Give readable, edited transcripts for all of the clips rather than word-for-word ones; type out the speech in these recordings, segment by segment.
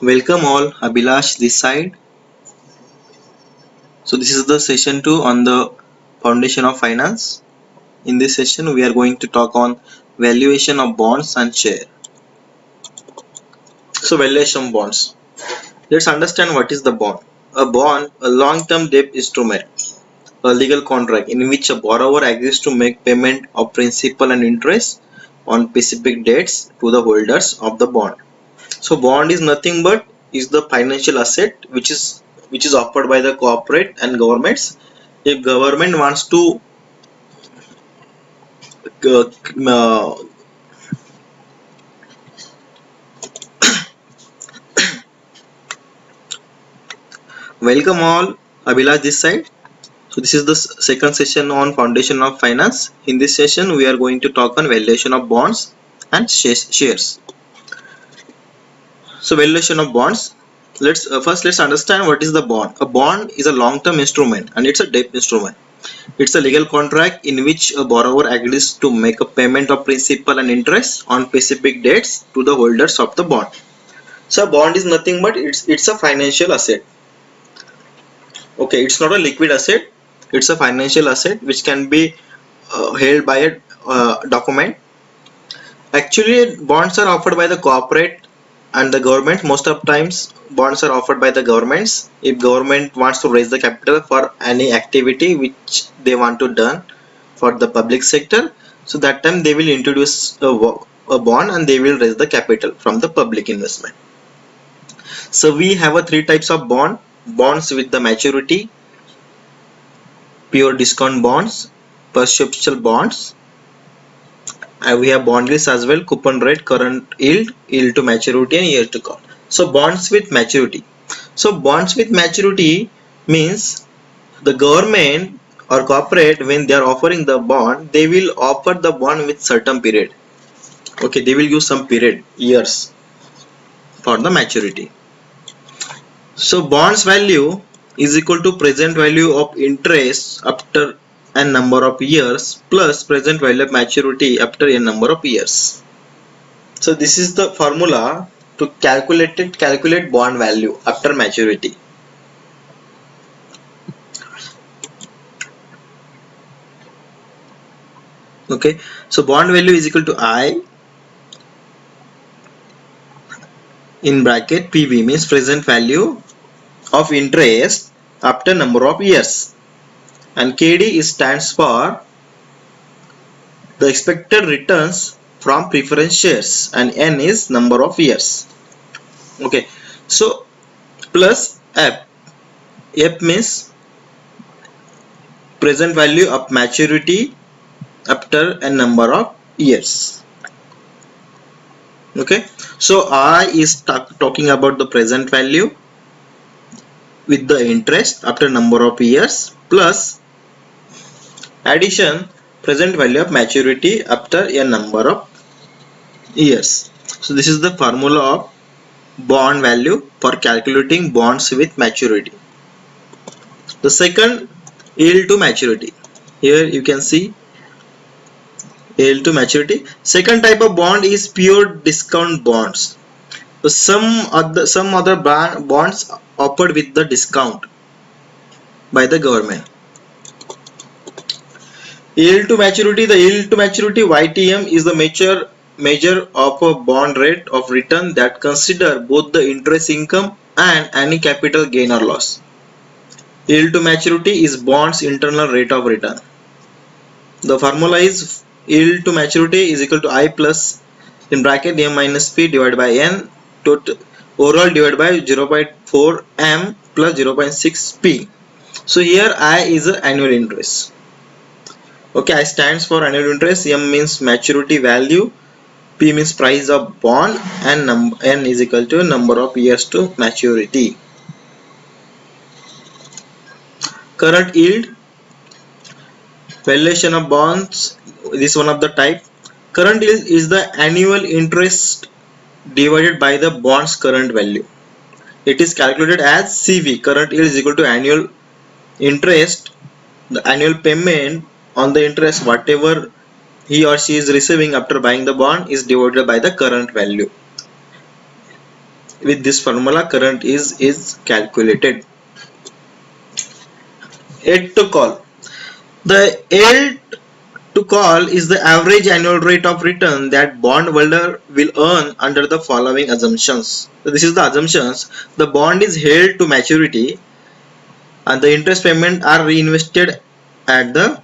Welcome all, Abhilash this side. So this is the session 2 on the foundation of finance. In this session we are going to talk on valuation of bonds and share. So valuation of bonds. Let's understand what is the bond. A bond, a long-term debt instrument, a legal contract in which a borrower agrees to make payment of principal and interest on specific dates to the holders of the bond. So bond is nothing but is the financial asset which is offered by the corporate and governments. If government wants to uh, uh, welcome all, Abhilash this side. So this is the second session on foundation of finance. In this session we are going to talk on valuation of bonds and shares. So valuation of bonds. Let's understand what is the bond. A bond is a long-term instrument and it's a debt instrument. It's a legal contract in which a borrower agrees to make a payment of principal and interest on specific dates to the holders of the bond. So a bond is nothing but it's a financial asset. Okay, it's not a liquid asset. It's a financial asset which can be held by a document. Actually, bonds are offered by the corporate and the government. Most of times, bonds are offered by the governments. If government wants to raise the capital for any activity which they want to done for the public sector, so that time they will introduce a bond and they will raise the capital from the public investment. So we have a three types of bonds with the maturity, pure discount bonds, perpetual bonds. We have bond yields as well, coupon rate, current yield, yield to maturity and year to call. So bonds with maturity. So bonds with maturity means the government or corporate, when they are offering the bond, they will offer the bond with certain period. Okay, they will use some period, years for the maturity. So bonds value is equal to present value of interest after a number of years plus present value of maturity after a number of years. So this is the formula to calculate bond value after maturity. Okay, so bond value is equal to I in bracket PV means present value of interest after number of years, and KD is stands for the expected returns from preference shares, and N is number of years. Okay, so plus F means present value of maturity after a number of years. Okay, so I is talking about the present value with the interest after number of years plus addition present value of maturity after a number of years. So this is the formula of bond value for calculating bonds with maturity. The second, yield to maturity. Here you can see yield to maturity. Second type of bond is pure discount bonds. So some other bonds offered with the discount by the government. Yield to maturity. The yield to maturity YTM is the measure of a bond rate of return that consider both the interest income and any capital gain or loss. Yield to maturity is bond's internal rate of return. The formula is yield to maturity is equal to I plus in bracket M minus P divided by N total overall divided by 0.4 M plus 0.6 P. So here I is the annual interest. Okay, I stands for annual interest, M means maturity value, P means price of bond, and N is equal to number of years to maturity. Current yield, valuation of bonds, this is one of the type. Current yield is the annual interest divided by the bond's current value. It is calculated as CV. Current yield is equal to annual interest, the annual payment on the interest whatever he or she is receiving after buying the bond is divided by the current value. with this formula current is calculated. Yield to call. The yield to call is the average annual rate of return that bond holder will earn under the following assumptions. So this is the assumptions. The bond is held to maturity and the interest payment are reinvested at the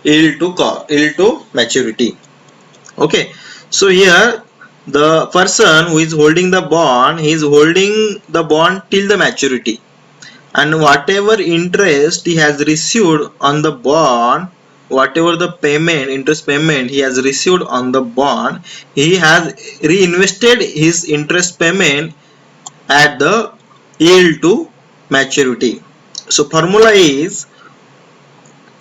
yield to maturity. Okay, so here the person who is holding the bond, he is holding the bond till the maturity, and whatever interest he has received on the bond, whatever the payment, interest payment he has received on the bond, he has reinvested his interest payment at the yield to maturity. So formula is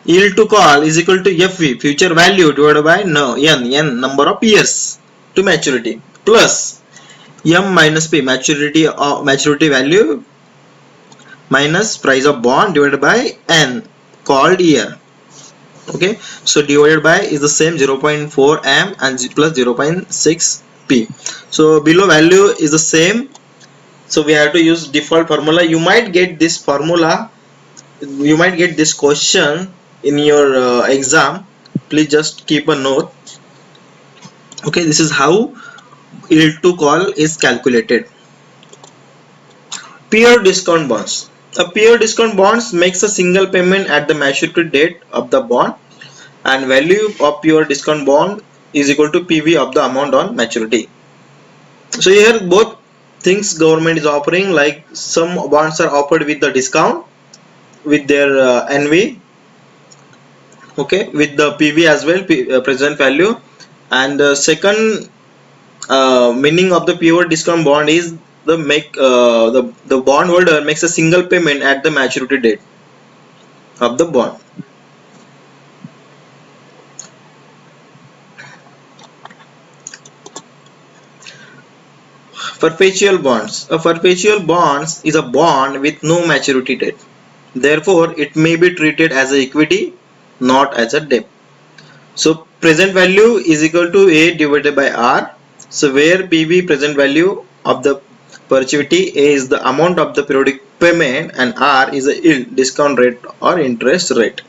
yield to call is equal to FV, future value, divided by N number of years to maturity, plus M minus P, maturity value minus price of bond, divided by N, called year. Okay, so divided by is the same 0.4 M and plus 0.6 P. So below value is the same, so we have to use default formula. You might get this formula, you might get this question in your exam. Please just keep a note. Okay, this is how yield to call is calculated. Pure discount bonds. A pure discount bonds makes a single payment at the maturity date of the bond, and value of pure discount bond is equal to PV of the amount on maturity. So here both things government is offering, like some bonds are offered with the discount with their NV, okay, with the PV as well, present value. And second meaning of the pure discount bond is the bond holder makes a single payment at the maturity date of the bond. Perpetual bonds. A perpetual bonds is a bond with no maturity date. Therefore, it may be treated as a equity, not as a debt. So present value is equal to A divided by R. So where PV, present value of the perpetuity, A is the amount of the periodic payment, and R is the yield, discount rate or interest rate.